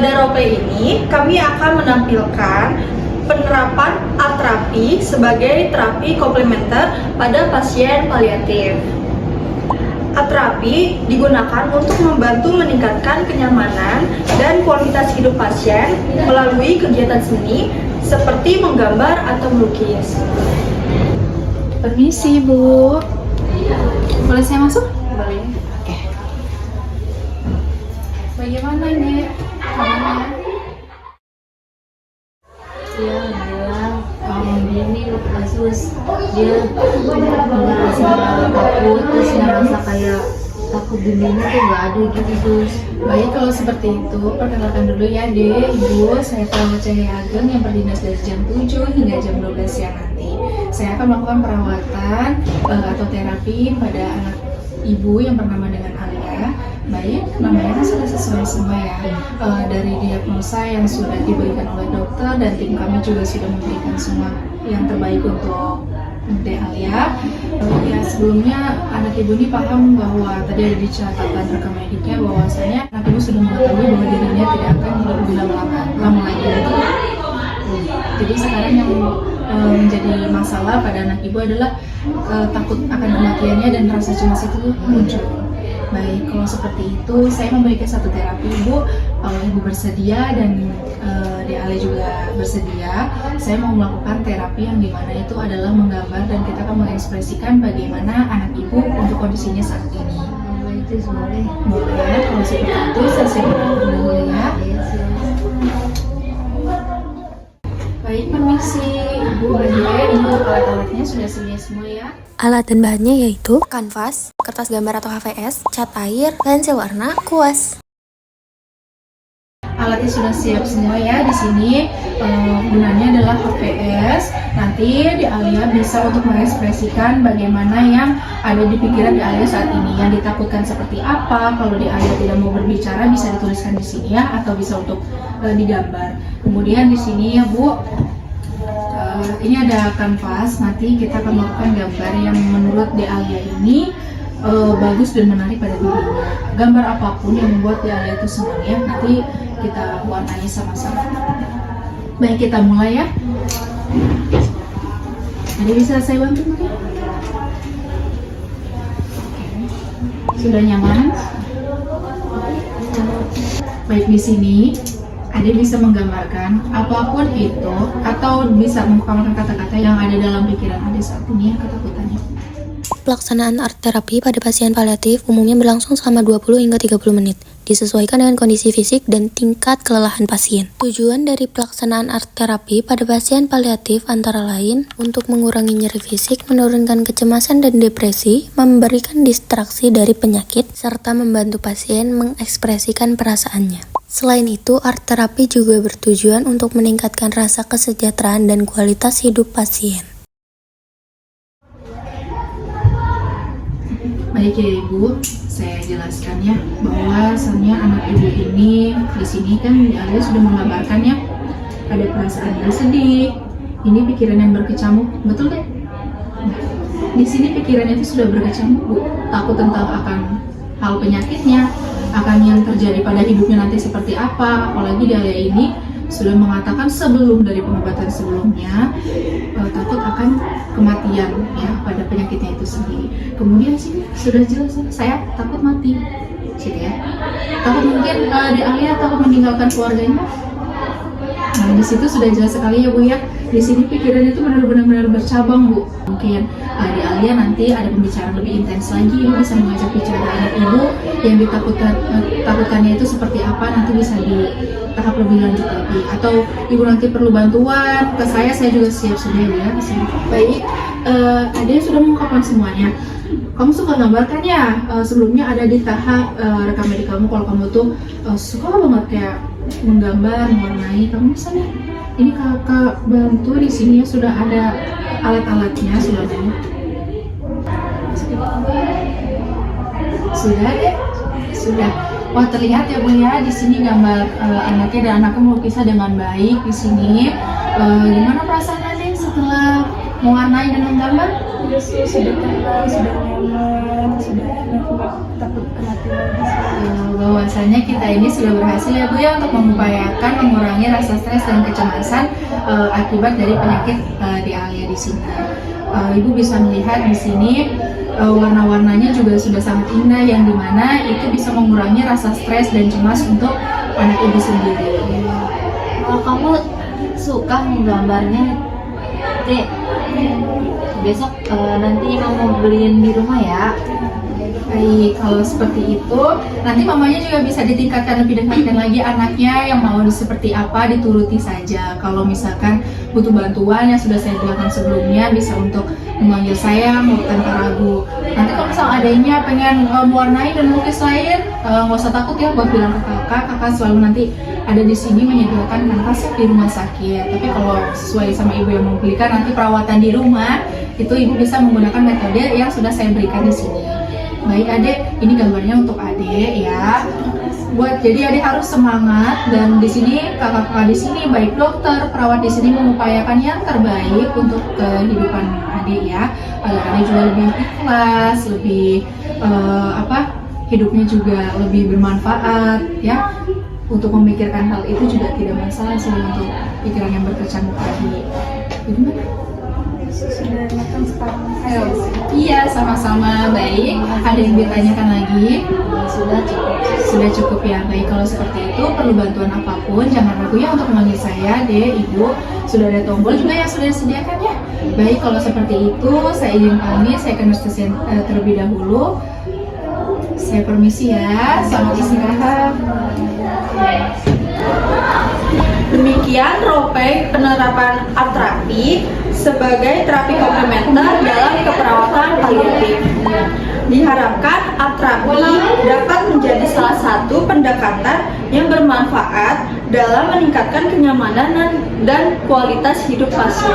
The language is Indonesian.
Pada role ini, kami akan menampilkan penerapan art terapi sebagai terapi komplementer pada pasien paliatif. Art terapi digunakan untuk membantu meningkatkan kenyamanan dan kualitas hidup pasien melalui kegiatan seni seperti menggambar atau melukis. Permisi, Bu. Boleh saya masuk? Boleh. Oke. Bagaimana nih? Dia bilang dia ini kasus dia nggak kasih takut, terus ngerasa kayak takut dunianya tuh nggak ada gitu terus. Baik, kalau seperti itu, perkenalkan dulu ya, Ibu. Saya Pramu Cahaya Ageng yang berdinas dari jam 7 hingga jam 12 siang nanti. Saya akan melakukan perawatan atau terapi pada anak Ibu yang bernama dengan Alia. Baik, namanya kan sudah sesuai semua ya. Dari diagnosa yang sudah diberikan oleh dokter dan tim kami juga sudah memberikan semua yang terbaik untuk Dek Alia. Ya, sebelumnya anak ibu ini paham bahwa tadi ada di catatan rekam mediknya bahwasanya anak ibu sudah mengetahui bahwa dirinya tidak akan hidup lebih lama lagi. Jadi sekarang yang menjadi masalah pada anak ibu adalah takut akan kematiannya dan rasa cemas itu muncul. Baik, kalau seperti itu saya memberikan satu terapi, Ibu. Kalau Ibu bersedia dan Dek Ale juga bersedia, saya mau melakukan terapi yang dimana itu adalah menggambar dan kita akan mengekspresikan bagaimana anak Ibu untuk kondisinya saat ini. Itu boleh. Boleh, kalau seperti itu saya siapkan dulu ya. Baik, permisi Ibu Ade, ini alat-alatnya sudah sedia semua ya. Alat dan bahannya yaitu kanvas, kertas gambar atau HVS, cat air, pensil warna, kuas. Alatnya sudah siap semua ya. Di sini gunanya adalah HVS. Nanti di Alia bisa untuk mengekspresikan bagaimana yang ada di pikiran di Alia saat ini. Yang ditakutkan seperti apa? Kalau di Alia tidak mau berbicara bisa dituliskan di sini ya, atau bisa untuk digambar. Kemudian di sini ya Bu. Ini ada kanvas, nanti kita akan melakukan gambar yang menurut Alia ini bagus dan menarik pada dirinya. Gambar apapun yang membuat Alia itu senang ya, nanti kita warnai sama-sama. Baik, kita mulai ya. Jadi bisa saya bantu mungkin? Sudah nyaman? Baik, di sini Ade bisa menggambarkan apapun itu atau bisa mengungkapkan kata-kata yang ada dalam pikiran Ade saat ini ya, ketakutannya. Pelaksanaan art terapi pada pasien paliatif umumnya berlangsung selama 20 hingga 30 menit, disesuaikan dengan kondisi fisik dan tingkat kelelahan pasien. Tujuan dari pelaksanaan art terapi pada pasien paliatif antara lain untuk mengurangi nyeri fisik, menurunkan kecemasan dan depresi, memberikan distraksi dari penyakit, serta membantu pasien mengekspresikan perasaannya. Selain itu, art terapi juga bertujuan untuk meningkatkan rasa kesejahteraan dan kualitas hidup pasien. Baik ya Ibu, saya jelaskan ya bahwasannya anak Ibu ini di sini kan Alia sudah menggambarkan ya, ada perasaan yang sedih, ini pikiran yang berkecamuk, betul deh? Nah, di sini pikirannya itu sudah berkecamuk Bu, takut tentang akan hal penyakitnya, akan yang terjadi pada hidupnya nanti seperti apa. Apalagi di Alia ini sudah mengatakan sebelum dari pengobatan sebelumnya takut akan kematian ya pada penyakitnya itu sendiri. Kemudian sini sudah jelas saya takut mati, gitu ya. Takut mungkin di Alia takut meninggalkan keluarganya. Nah, di situ sudah jelas sekali ya Bu ya. Di sini pikiran itu benar-benar bercabang Bu. Mungkin di Alia nanti ada pembicaraan lebih intens lagi, Ibu bisa mengajak bicara anak Ibu yang ditakutkannya itu seperti apa, nanti bisa di tahap lebih lanjut lagi. Atau Ibu nanti perlu bantuan ke saya juga siap sedia ya. Baik, ada yang sudah mengungkapkan semuanya. Kamu suka gambarkan ya, sebelumnya ada di tahap rekam medik kamu kalau kamu tuh suka banget kayak menggambar, mewarnai, kamu bisa nih. Ini kakak bantu di sini ya, sudah ada alat-alatnya sudah banyak. Sudah deh, sudah. Wah terlihat ya Bu ya, di sini gambar anaknya dan anaknya melukisnya dengan baik di sini. Gimana perasaan Ade setelah mewarnai dan menggambar? Iya sih, sudah tenang, sudah nyaman, sudah enak, nggak takut mati lagi sih. Bahwasanya kita ini sudah berhasil ya Bu ya untuk mengupayakan mengurangi rasa stres dan kecemasan akibat dari penyakit di Alia di sini. Ibu bisa melihat di sini warna-warnanya juga sudah sangat indah yang dimana itu bisa mengurangi rasa stres dan cemas untuk anak ibu sendiri. Kalau kamu suka menggambarnya, Dek, besok nanti mau beliin di rumah ya. Baik, kalau seperti itu, nanti mamanya juga bisa ditingkatkan lebih dekatkan lagi anaknya yang mau seperti apa, dituruti saja. Kalau misalkan butuh bantuan yang sudah saya bilang sebelumnya, bisa untuk memanggil saya, mau tanpa ragu. Nanti kalau misal adanya pengen mewarnai dan melukis lain, nggak usah takut ya buat bilang ke kakak selalu nanti ada di sini menyediakan kanvas di rumah sakit. Tapi kalau sesuai sama ibu yang mau belikan nanti perawatan di rumah, itu ibu bisa menggunakan metode yang sudah saya berikan di sini. Baik Adek, ini gambarnya untuk Adek ya. Jadi Adek harus semangat dan di sini kakak-kakak di sini baik dokter, perawat di sini mengupayakan yang terbaik untuk kehidupan Adek ya. Agar Adek juga lebih ikhlas, lebih hidupnya juga lebih bermanfaat ya. Untuk memikirkan hal itu juga tidak masalah sih untuk pikiran yang berkecamuk tadi. Gimana? Sudah matang sekarang. Iya, sama-sama. Baik, ada yang ditanyakan lagi? Sudah cukup ya. Baik, kalau seperti itu perlu bantuan apapun jangan ragu ya untuk memanggil saya, Dek, Ibu. Sudah ada tombol juga yang sudah disediakan ya. Baik, kalau seperti itu saya izin pamit, saya akan anestesian terlebih dahulu. Saya permisi ya. Selamat istirahat. Demikian role-play penerapan art terapi sebagai terapi komplementer dalam keperawatan paliatif. Diharapkan art terapi dapat menjadi salah satu pendekatan yang bermanfaat dalam meningkatkan kenyamanan dan kualitas hidup pasien.